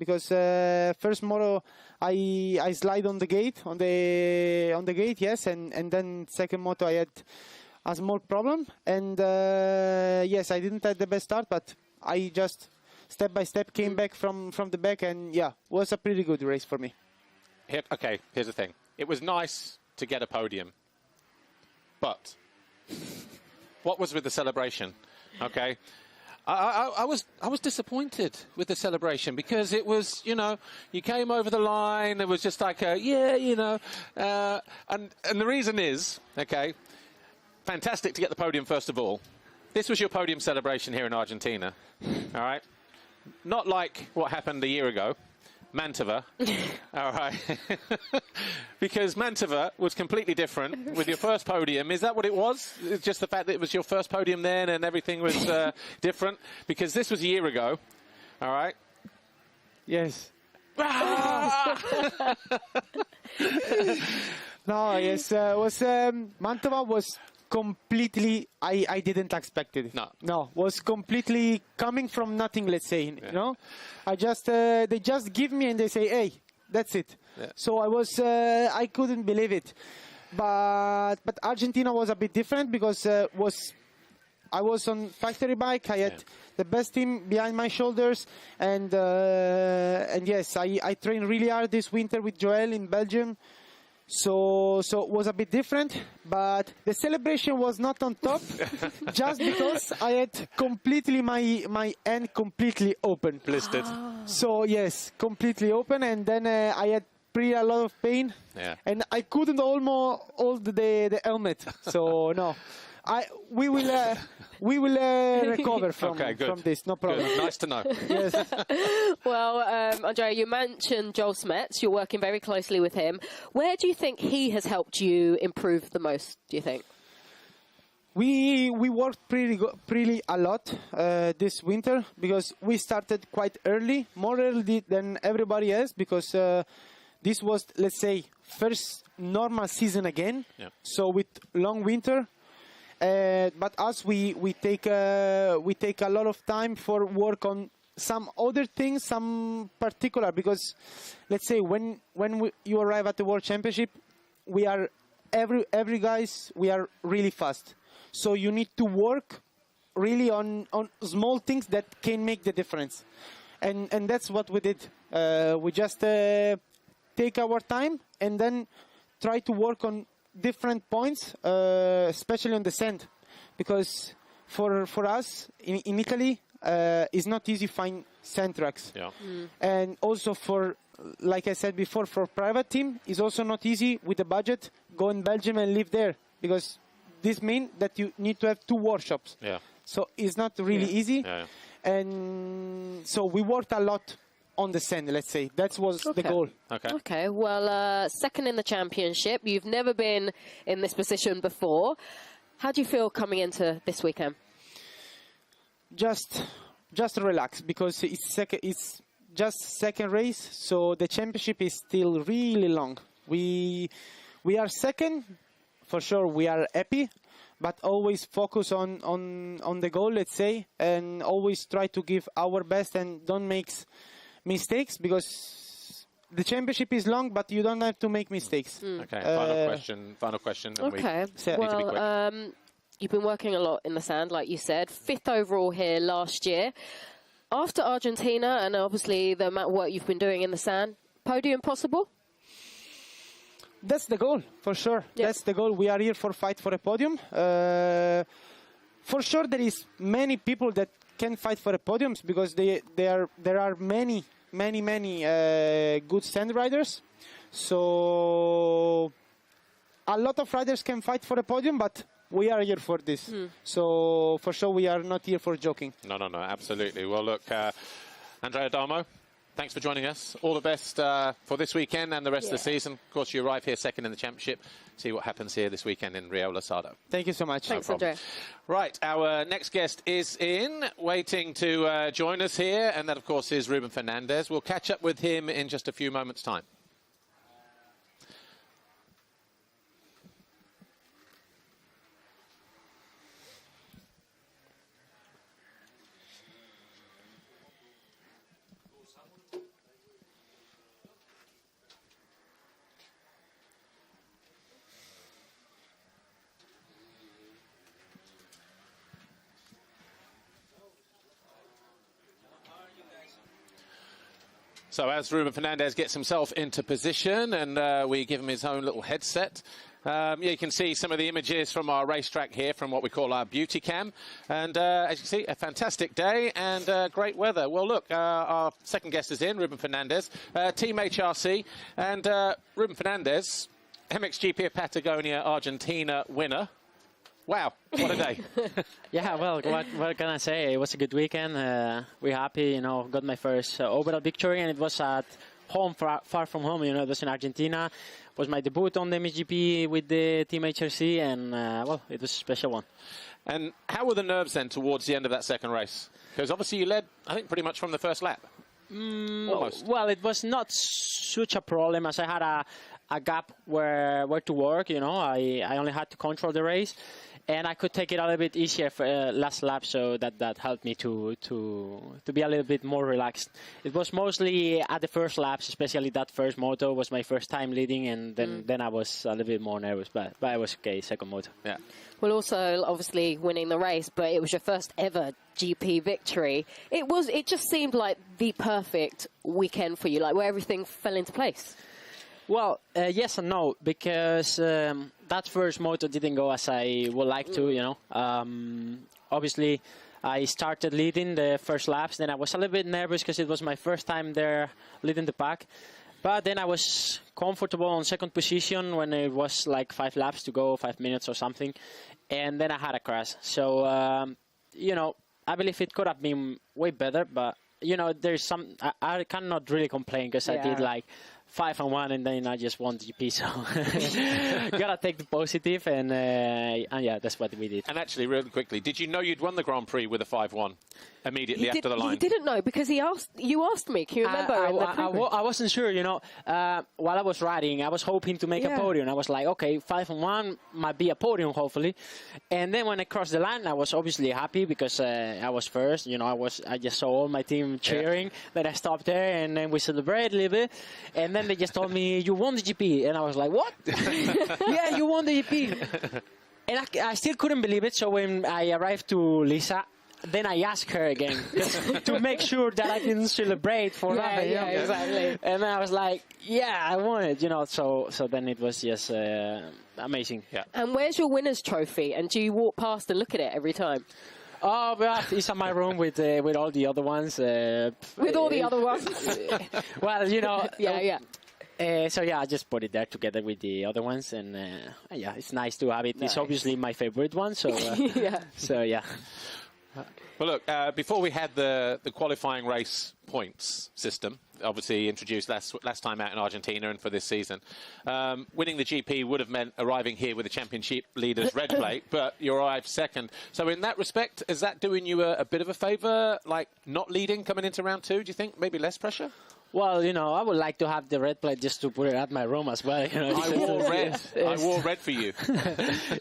because first moto I slide on the gate yes, and then second moto I had a small problem, and yes, I didn't have the best start, but I just step by step came back from the back, and yeah, was a pretty good race for me. Okay, here's the thing. It was nice to get a podium, but what was with the celebration? Okay, I was disappointed with the celebration because it was, you know, you came over the line. It was just like a and the reason is, okay, fantastic to get the podium first of all. This was your podium celebration here in Argentina, all right? Not like what happened a year ago. Mantova, all right, because Mantova was completely different with your first podium. Is that what it was? It's just the fact that it was your first podium then and everything was different? Because this was a year ago, all right? Yes. No, yes, was Mantova was completely, I didn't expect it. No, was completely coming from nothing, let's say, you know. I just, they just give me and they say, hey, that's it. Yeah. So I was, I couldn't believe it. But Argentina was a bit different because I was on factory bike. I had the best team behind my shoulders, and yes, I trained really hard this winter with Joel in Belgium. So it was a bit different, but the celebration was not on top, just because I had completely my hand completely open. Blistered. So yes, completely open, and then I had a lot of pain, and I couldn't almost hold the helmet. So no. We will recover from this, no problem. Good. Nice to know. Yes. Well, Andrea, you mentioned Joel Smets. You're working very closely with him. Where do you think he has helped you improve the most, do you think? We worked pretty a lot this winter because we started quite early, more early than everybody else, because this was, let's say, first normal season again. Yeah. So with long winter. But us, we take a lot of time for work on some other things, some particular, because let's say when you arrive at the World Championship, we are every guys, we are really fast. So you need to work really on small things that can make the difference, and that's what we did. We just take our time and then try to work on different points, especially on the sand, because for us in Italy it's not easy to find sand tracks. Yeah. And also for, like I said before, for private team it's also not easy with the budget go in Belgium and live there, because this means that you need to have 2 workshops. Yeah. So it's not really easy. Yeah. And so we worked a lot on the sand, let's say. That was the goal. Okay. Well, second in the championship. You've never been in this position before. How do you feel coming into this weekend? Just relax, because it's just second race, so the championship is still really long. We are second, for sure. We are happy, but always focus on the goal, let's say, and always try to give our best and don't make mistakes, because the championship is long, but you don't have to make mistakes. Okay, final question. Okay, well, you've been working a lot in the sand, like you said. 5th overall here last year. After Argentina, and obviously the amount of work you've been doing in the sand, podium possible? That's the goal, for sure. Yep. That's the goal. We are here for fight for a podium. For sure, there is many people that can fight for the podiums, because there are many good sand riders. So a lot of riders can fight for the podium, but we are here for this. So for sure, we are not here for joking. No, absolutely. Well, look, Andrea Adamo, thanks for joining us. All the best for this weekend and the rest of the season. Of course, you arrive here second in the championship. See what happens here this weekend in Riola Sardo. Thank you so much. Thanks, Andrea. Right, our next guest is waiting to join us here, and that, of course, is Ruben Fernandez. We'll catch up with him in just a few moments' time. So as Ruben Fernandez gets himself into position and we give him his own little headset, yeah, you can see some of the images from our racetrack here from what we call our beauty cam. And as you can see, a fantastic day and great weather. Well, look, our second guest is in, Ruben Fernandez, Team HRC. And Ruben Fernandez, MXGP of Patagonia, Argentina winner. Wow, what a day. Yeah, well, what can I say? It was a good weekend. We're happy, you know, got my first overall victory, and it was at home, far from home, you know, it was in Argentina. It was my debut on the MXGP with the Team HRC, and, well, it was a special one. And how were the nerves then towards the end of that second race? Because obviously you led, I think, pretty much from the first lap. Almost. Well, it was not such a problem as I had a gap where to work, you know. I only had to control the race. And I could take it a little bit easier for last lap, so that helped me to be a little bit more relaxed. It was mostly at the first laps, especially that first moto was my first time leading, and then I was a little bit more nervous, but it was okay, second moto. Yeah. Well, also obviously winning the race, but it was your first ever GP victory. It just seemed like the perfect weekend for you, like where everything fell into place. Well, yes and no, because that first moto didn't go as I would like to, you know. Obviously, I started leading the first laps, then I was a little bit nervous because it was my first time there leading the pack. But then I was comfortable on second position when it was like 5 laps to go, 5 minutes or something. And then I had a crash. So, you know, I believe it could have been way better, but, you know, there's some, I cannot really complain because I did like 5-1, and then I just won the GP, so gotta take the positive, and yeah, that's what we did. And actually, really quickly, did you know you'd won the Grand Prix with a 5-1 immediately after the line? He didn't know because you asked me. Can you remember? I wasn't sure, you know. While I was riding, I was hoping to make a podium. I was like, okay, 5-1 might be a podium, hopefully. And then when I crossed the line, I was obviously happy because I was first. You know, I just saw all my team cheering. Yeah. Then I stopped there, and then we celebrated a little bit, and then they just told me, you won the GP. And I was like, what? Yeah, you won the GP. And I still couldn't believe it. So when I arrived to Lisa, then I asked her again to make sure that I didn't celebrate for nothing. Yeah, exactly. And then I was like, yeah, I won it, you know. So then it was just amazing. Yeah. And where's your winner's trophy? And do you walk past and look at it every time? Oh, well, it's in my room with all the other ones. With all the other ones? Well, you know. Yeah. So yeah, I just put it there together with the other ones, and yeah, it's nice to have it. Nice. It's obviously my favorite one, so yeah. So yeah. Well, look, before we had the qualifying race points system, obviously introduced last time out in Argentina and for this season, winning the GP would have meant arriving here with the championship leader's red plate, but you arrived second. So in that respect, is that doing you a bit of a favour, like not leading coming into round 2, do you think? Maybe less pressure? Well, you know, I would like to have the red plate just to put it at my room as well. You know, I wore red. I wore red for you.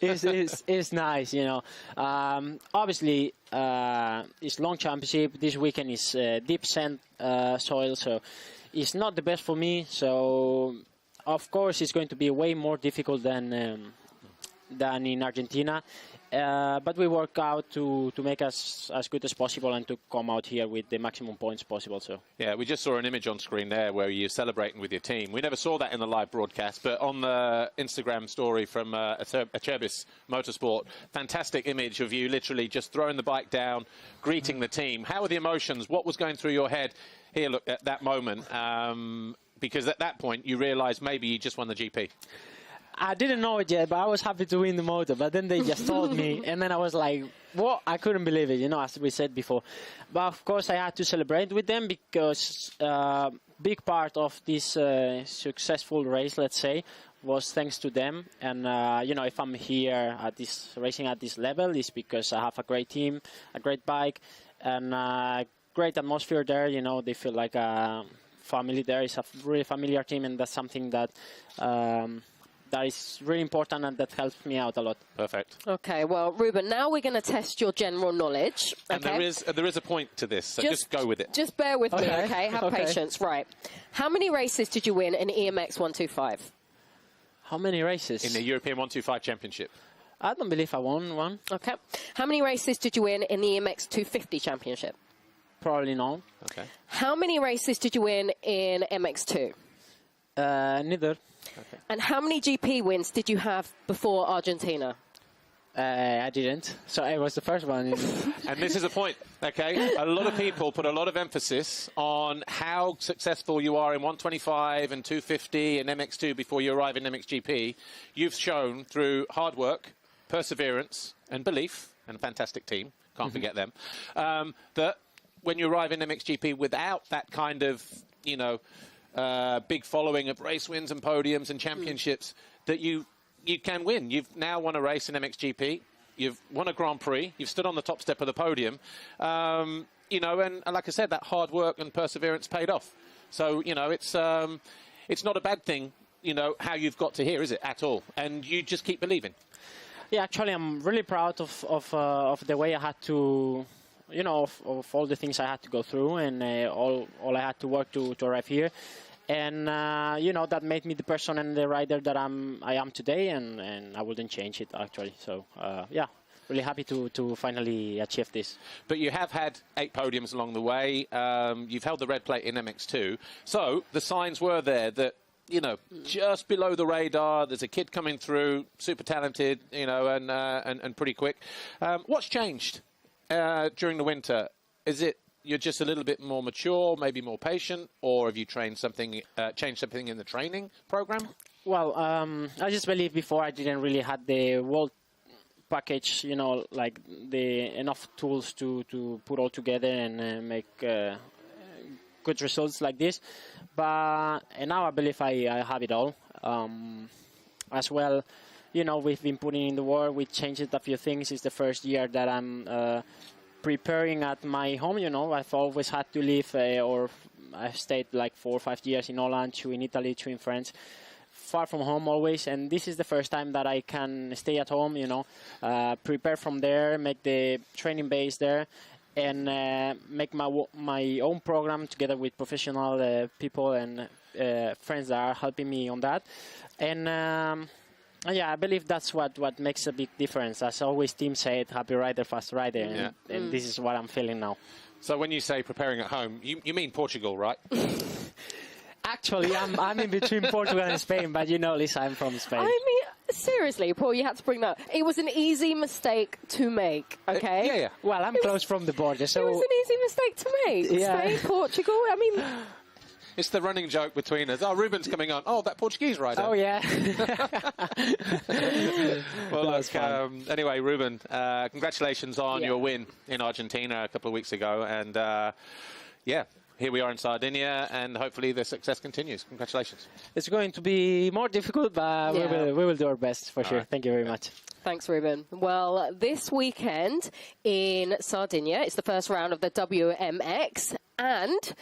It's nice, you know. Obviously, it's long championship. This weekend is deep sand soil, so it's not the best for me. So, of course, it's going to be way more difficult than in Argentina. But we work out to make us as good as possible and to come out here with the maximum points possible. So yeah, we just saw an image on screen there where you're celebrating with your team. We never saw that in the live broadcast, but on the Instagram story from Acerbis Motorsport, fantastic image of you literally just throwing the bike down, greeting the team. How were the emotions? What was going through your head here? Look at that moment, because at that point you realised maybe you just won the GP. I didn't know it yet, but I was happy to win the motor. But then they just told me, and then I was like, what? I couldn't believe it, you know, as we said before. But, of course, I had to celebrate with them because big part of this successful race, let's say, was thanks to them. And, you know, if I'm here at this racing at this level, it's because I have a great team, a great bike, and great atmosphere there. You know, they feel like a family there. It's a really familiar team, and that's something that... that is really important, and that helps me out a lot. Perfect. Okay, well, Ruben, now we're going to test your general knowledge. And okay? there is a point to this, so just go with it. Just bear with me, okay? Have patience. Right. How many races did you win in EMX 125? How many races? In the European 125 Championship. I don't believe I won one. Okay. How many races did you win in the EMX 250 Championship? probably no. Okay. How many races did you win in MX2? Neither. Okay. And how many GP wins did you have before Argentina? I didn't. So I was the first one. And this is a point, okay? A lot of people put a lot of emphasis on how successful you are in 125 and 250 and MX2 before you arrive in MXGP. You've shown through hard work, perseverance and belief, and a fantastic team, can't forget them, that when you arrive in MXGP without that kind of, you know, big following of race wins and podiums and championships, that you can win. You've now won a race in MXGP. You've won a Grand Prix. You've stood on the top step of the podium. You know, and like I said, that hard work and perseverance paid off. So, you know, it's not a bad thing, you know, how you've got to here, is it, at all? And you just keep believing. Yeah, actually, I'm really proud of the way I had to, you know, of all the things I had to go through and all I had to work to arrive here. And, you know, that made me the person and the rider that I am today, and I wouldn't change it, actually. So, yeah, really happy to finally achieve this. But you have had 8 podiums along the way. You've held the red plate in MX2. So the signs were there that, you know, just below the radar, there's a kid coming through, super talented, you know, and pretty quick. What's changed during the winter? Is it you're just a little bit more mature, maybe more patient, or have you changed something in the training program? Well, I just believe before I didn't really have the world package, you know, like the enough tools to put all together and make good results like this. But and now I believe I have it all. As well, you know, we've been putting in the work. We changed a few things. It's the first year that I'm preparing at my home. You know, I've always had to live, or I've stayed like 4 or 5 years in Holland, 2 in Italy, 2 in France, far from home always. And this is the first time that I can stay at home, you know, prepare from there, make the training base there, and make my own program together with professional people and friends that are helping me on that. And yeah, I believe that's what makes a big difference. As always, team said, happy rider, fast rider, and this is what I'm feeling now. So when you say preparing at home, you mean Portugal, right? Actually, I'm in between Portugal and Spain, but you know, Lisa, I'm from Spain. I mean, seriously, Paul, you had to bring that. It was an easy mistake to make, okay? Yeah. Well, I'm close from the border, so... It was an easy mistake to make. Yeah. Spain, Portugal, I mean... It's the running joke between us. Oh, Ruben's coming on. Oh, that Portuguese rider. Oh, yeah. Well, look, anyway, Ruben, congratulations on your win in Argentina a couple of weeks ago. And, yeah, here we are in Sardinia, and hopefully the success continues. Congratulations. It's going to be more difficult, but we will do our best, for sure. Right. Thank you very much. Thanks, Ruben. Well, this weekend in Sardinia, it's the first round of the WMX, and...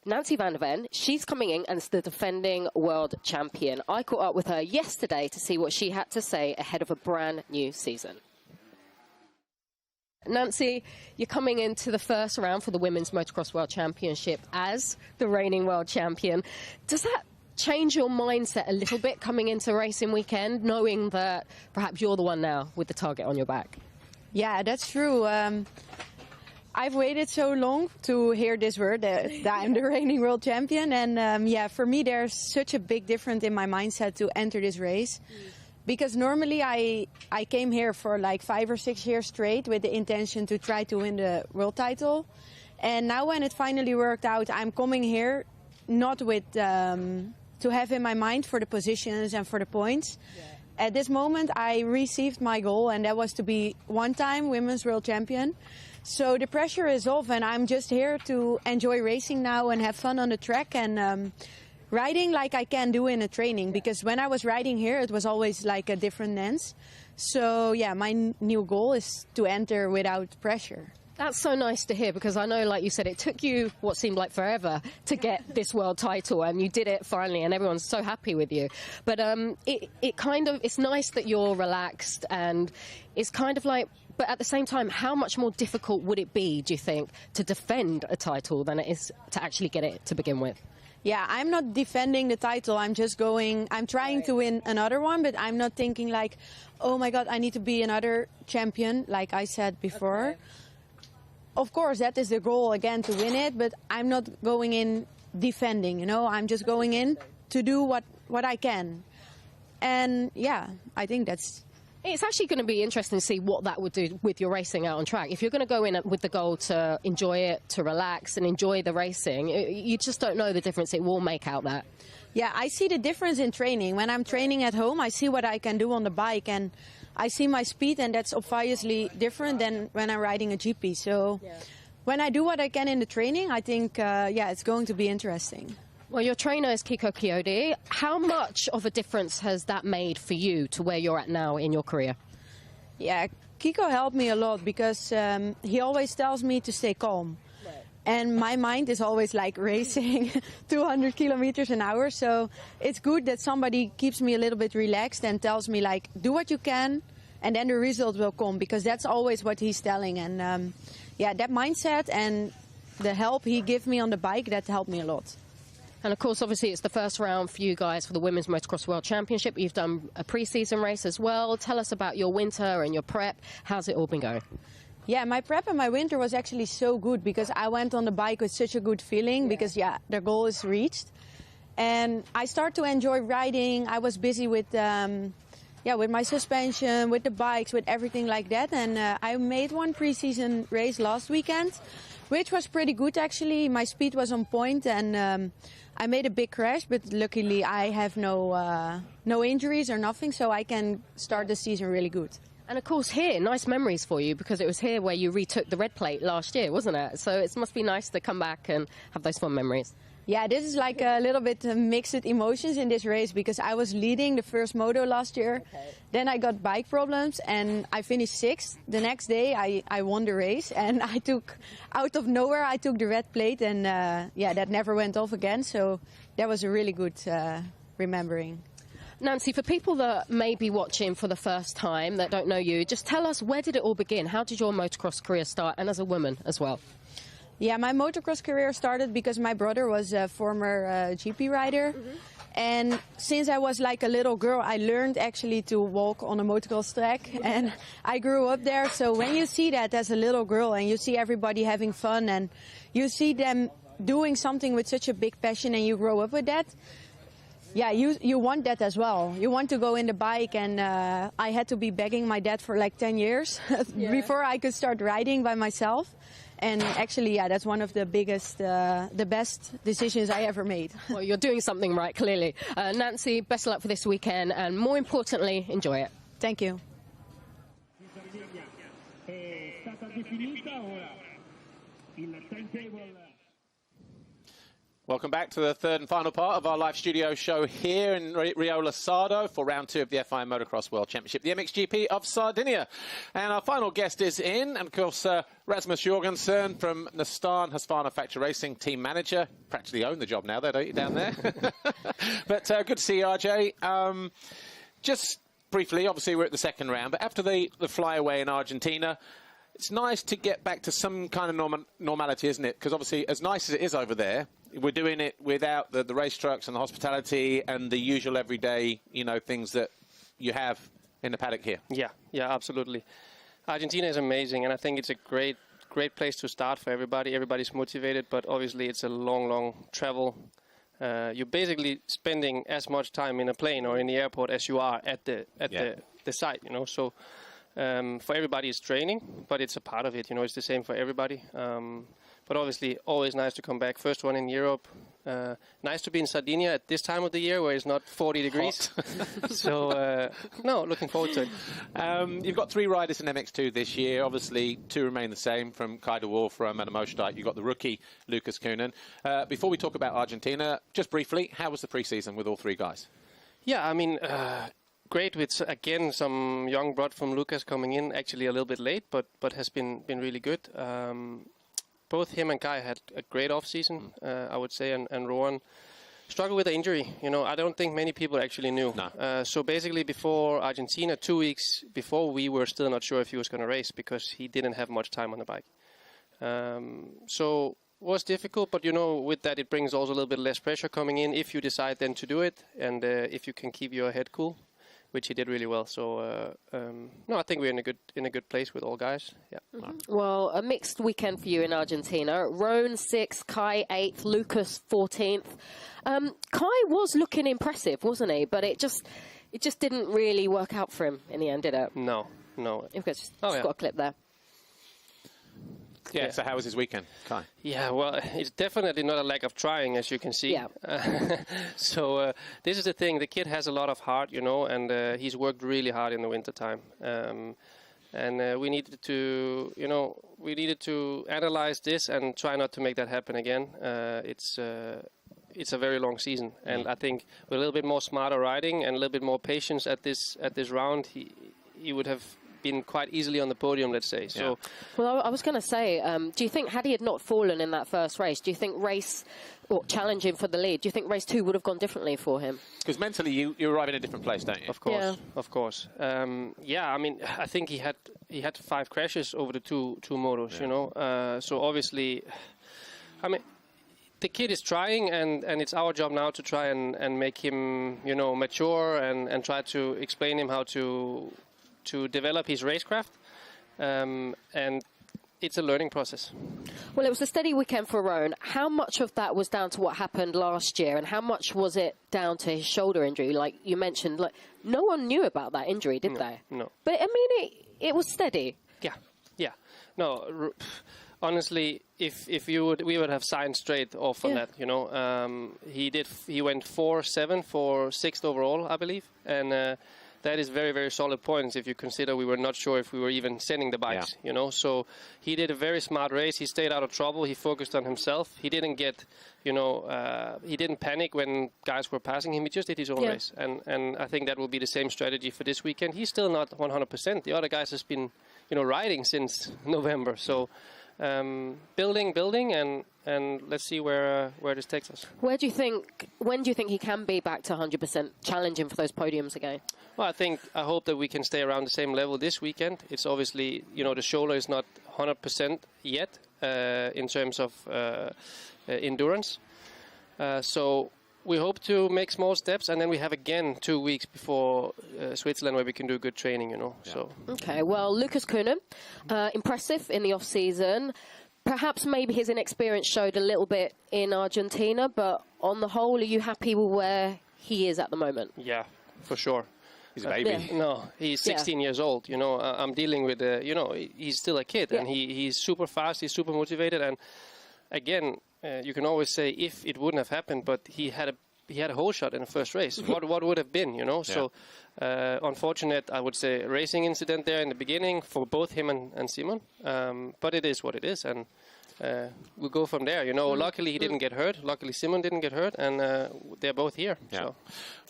Nancy van der Ven, she's coming in as the defending world champion. I caught up with her yesterday to see what she had to say ahead of a brand new season. Nancy, you're coming into the first round for the Women's Motocross World Championship as the reigning world champion. Does that change your mindset a little bit coming into racing weekend, knowing that perhaps you're the one now with the target on your back? Yeah, that's true. I've waited so long to hear this word, that I'm the reigning world champion. And yeah, for me, there's such a big difference in my mindset to enter this race. Because normally I came here for like 5 or 6 years straight with the intention to try to win the world title. And now when it finally worked out, I'm coming here not with to have in my mind for the positions and for the points. Yeah. At this moment, I received my goal, and that was to be one-time women's world champion. So the pressure is off, and I'm just here to enjoy racing now and have fun on the track and riding like I can do in a training. Because when I was riding here, it was always like a different dance. So yeah, my new goal is to enter without pressure. That's so nice to hear, because I know, like you said, it took you what seemed like forever to get this world title, and you did it finally, and everyone's so happy with you. But it's nice that you're relaxed, and it's kind of like, but at the same time, how much more difficult would it be, do you think, to defend a title than it is to actually get it to begin with? Yeah, I'm not defending the title. I'm trying to win another one, but I'm not thinking like, oh my God, I need to be another champion, like I said before. Okay. of course, that is the goal again, to win it, but I'm not going in defending, you know, I'm just going in to do what I can. And yeah, I think that's... It's actually going to be interesting to see what that would do with your racing out on track. If you're going to go in with the goal to enjoy it, to relax and enjoy the racing, you just don't know the difference it will make out there. Yeah, I see the difference in training. When I'm training at home, I see what I can do on the bike, and I see my speed, and that's obviously different than when I'm riding a GP. So when I do what I can in the training, I think, yeah, it's going to be interesting. Well, your trainer is Kiko Kiyode. How much of a difference has that made for you to where you're at now in your career? Yeah, Kiko helped me a lot because he always tells me to stay calm. Right. And my mind is always like racing 200 kilometers an hour. So it's good that somebody keeps me a little bit relaxed and tells me, like, do what you can and then the result will come, because that's always what he's telling. And yeah, that mindset and the help he gave me on the bike, that helped me a lot. And, of course, obviously, it's the first round for you guys for the Women's Motocross World Championship. You've done a pre-season race as well. Tell us about your winter and your prep. How's it all been going? Yeah, my prep and my winter was actually so good because I went on the bike with such a good feeling because, yeah, the goal is reached. And I started to enjoy riding. I was busy with, with my suspension, with the bikes, with everything like that. And I made one pre-season race last weekend, which was pretty good, actually. My speed was on point, and I made a big crash, but luckily I have no injuries or nothing, so I can start the season really good. And of course here, nice memories for you, because it was here where you retook the red plate last year, wasn't it? So it must be nice to come back and have those fun memories. Yeah, this is like a little bit mixed emotions in this race, because I was leading the first moto last year. Okay. Then I got bike problems and I finished 6th. The next day I won the race, and I took, out of nowhere, I took the red plate, and yeah, that never went off again. So that was a really good remembering. Nancy, for people that may be watching for the first time that don't know you, just tell us, where did it all begin? How did your motocross career start, and as a woman as well? Yeah, my motocross career started because my brother was a former GP rider. Mm-hmm. And since I was like a little girl, I learned actually to walk on a motocross track. And I grew up there. So when you see that as a little girl and you see everybody having fun and you see them doing something with such a big passion and you grow up with that, yeah, you want that as well. You want to go in the bike, and I had to be begging my dad for like 10 years before I could start riding by myself. And actually, yeah, that's one of the biggest, the best decisions I ever made. Well, you're doing something right, clearly. Nancy, best of luck for this weekend, and more importantly, enjoy it. Thank you. Welcome back to the third and final part of our live studio show here in Riola Sardo for round 2 of the FIA Motocross World Championship, the MXGP of Sardinia. And our final guest is in, and of course, Rasmus Jorgensen from Nastan Husqvarna Factory Racing, team manager. Practically own the job now, don't you, down there? But good to see you, RJ. Just briefly, obviously we're at the second round, but after the flyaway in Argentina, it's nice to get back to some kind of normality, isn't it? Because obviously, as nice as it is over there, we're doing it without the race trucks and the hospitality and the usual everyday, you know, things that you have in the paddock here. Yeah, absolutely. Argentina is amazing, and I think it's a great place to start for everybody. Everybody's motivated, but obviously it's a long travel. You're basically spending as much time in a plane or in the airport as you are at the site, you know. So for everybody it's training, but it's a part of it, you know. It's the same for everybody. But obviously, always nice to come back. First one in Europe. Nice to be in Sardinia at this time of the year where it's not 40 degrees. So, no, looking forward to it. You've got 3 riders in MX2 this year. Obviously, 2 remain the same from Kai de Wolf from Motorstart. You've got the rookie, Lucas Kuhnen. Before we talk about Argentina, just briefly, how was the pre-season with all 3 guys? Yeah, I mean, great with, again, some young blood from Lucas coming in, actually a little bit late, but has been really good. Both him and Kai had a great off-season, I would say, and Rowan struggled with an injury. You know, I don't think many people actually knew. No. So basically before Argentina, 2 weeks before, we were still not sure if he was going to race because he didn't have much time on the bike. So it was difficult, but, you know, with that it brings also a little bit less pressure coming in if you decide then to do it, and if you can keep your head cool. which he did really well. So no, I think we're in a good place with all guys. Yeah. Well, a mixed weekend for you in Argentina. Roan 6th, Kai 8th, Lucas 14th. Kai was looking impressive, wasn't he? But it just didn't really work out for him in the end, did it? No. You've just got a clip there. Yeah, so how was his weekend, Kai? Yeah, well, it's definitely not a lack of trying, as you can see. Yeah. So this is the thing. The kid has a lot of heart, and he's worked really hard in the wintertime. And we needed to analyze this and try not to make that happen again. It's a very long season, and I think with a little bit more smarter riding and a little bit more patience at this round, he would have been quite easily on the podium, let's say. So, well, I was going to say, do you think had he had not fallen in that first race, do you think challenging for the lead, do you think race 2 would have gone differently for him? Because mentally you arrive in a different place, don't you? Of course. I mean, I think he had 5 crashes over the two motos, so obviously, I mean, the kid is trying, and it's our job now to try and make him, mature and try to explain him how to develop his racecraft, and it's a learning process. Well, it was a steady weekend for Roan. How much of that was down to what happened last year, and how much was it down to his shoulder injury? Like you mentioned, no one knew about that injury, did they? No. But I mean, it was steady. Yeah. No, honestly, if we would have signed straight off on that. He went 4-7 for 6th overall, I believe, and. That is very, very solid points if you consider we were not sure if we were even sending the bikes, So he did a very smart race. He stayed out of trouble. He focused on himself. He didn't get, he didn't panic when guys were passing him. He just did his own race. And I think that will be the same strategy for this weekend. He's still not 100%. The other guys has been, riding since November. So building, and let's see where this takes us. When do you think he can be back to 100% challenging for those podiums again? Well, I hope that we can stay around the same level this weekend. It's obviously, the shoulder is not 100% yet in terms of endurance. So we hope to make small steps, and then we have again 2 weeks before Switzerland where we can do good training, So. Okay, well, Lucas Kuhnen, impressive in the off-season. Perhaps maybe his inexperience showed a little bit in Argentina, but on the whole, are you happy with where he is at the moment? Yeah, for sure. He's a baby. No, he's 16 years old. I'm dealing with, he's still a kid, and he's super fast, he's super motivated, and again, you can always say if it wouldn't have happened, but he had a whole shot in the first race. What would have been, So unfortunate, I would say, racing incident there in the beginning for both him and Simon. But it is what it is, and we'll go from there. Luckily he didn't get hurt. Luckily Simon didn't get hurt, and they're both here. Yeah. So.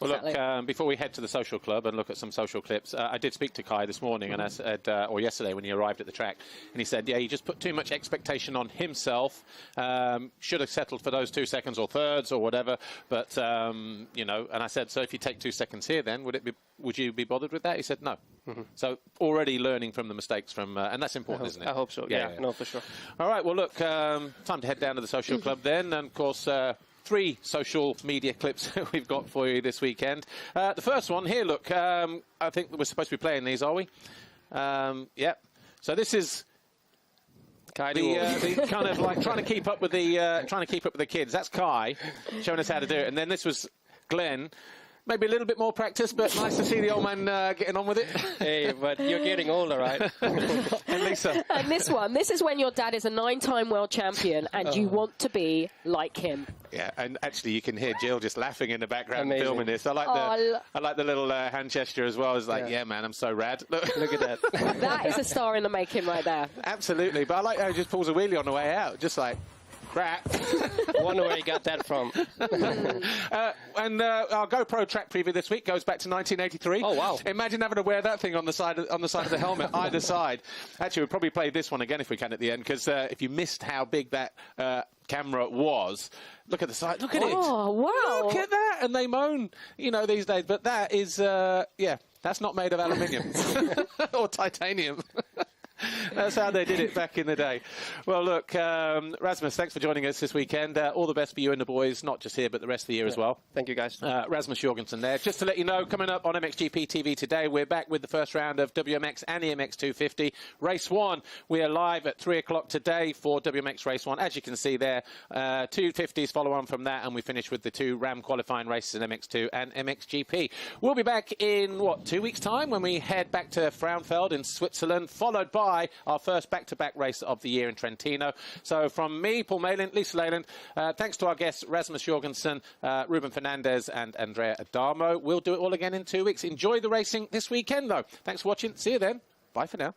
Well, look, before we head to the social club and look at some social clips, I did speak to Kai this morning, and I said, or yesterday when he arrived at the track, and he said, he just put too much expectation on himself. Should have settled for those 2 seconds or thirds or whatever. But and I said, so if you take 2 seconds here, then would you be bothered with that? He said no. So already learning from the mistakes and that's important, isn't it? I hope so. Yeah, no, for sure. All right. Well, look, time to head down to the social club then, and of course. 3 social media clips we've got for you this weekend. The first one here, look, I think we're supposed to be playing these, are we? Yeah. So this is the kind of like trying to keep up with the kids. That's Kai showing us how to do it, and then this was Glenn. Maybe a little bit more practice, but nice to see the old man getting on with it. Hey, but you're getting older, right? And Lisa. And this is when your dad is a 9-time world champion and you want to be like him. Yeah, and actually you can hear Jill just laughing in the background filming this. I like the little hand gesture as well. It's like, yeah, man, I'm so rad. Look at that. That is a star in the making right there. Absolutely, but I like how he just pulls a wheelie on the way out, just like... crap. Wonder where he got that from. And our GoPro track preview this week goes back to 1983. Oh, wow. Imagine having to wear that thing on the side of the helmet, either side. Actually, we'll probably play this one again if we can at the end, because if you missed how big that camera was, look at the side. Look at it. Oh, wow. Look at that. And they moan, these days. But that is, that's not made of aluminium or titanium. That's how they did it back in the day. Well, look, Rasmus, thanks for joining us this weekend. All the best for you and the boys, not just here, but the rest of the year as well. Thank you, guys. Rasmus Jorgensen there. Just to let you know, coming up on MXGP TV today, we're back with the first round of WMX and EMX 250. Race 1, we are live at 3 o'clock today for WMX Race 1. As you can see there, 250s follow on from that, and we finish with the 2 RAM qualifying races in MX2 and MXGP. We'll be back in, 2 weeks' time when we head back to Frauenfeld in Switzerland, followed by our first back-to-back race of the year in Trentino. So from me, Paul Mayland, Lisa Leyland, thanks to our guests Rasmus Jorgensen, Ruben Fernandez and Andrea Adamo. We'll do it all again in 2 weeks. Enjoy the racing this weekend, though. Thanks for watching. See you then. Bye for now.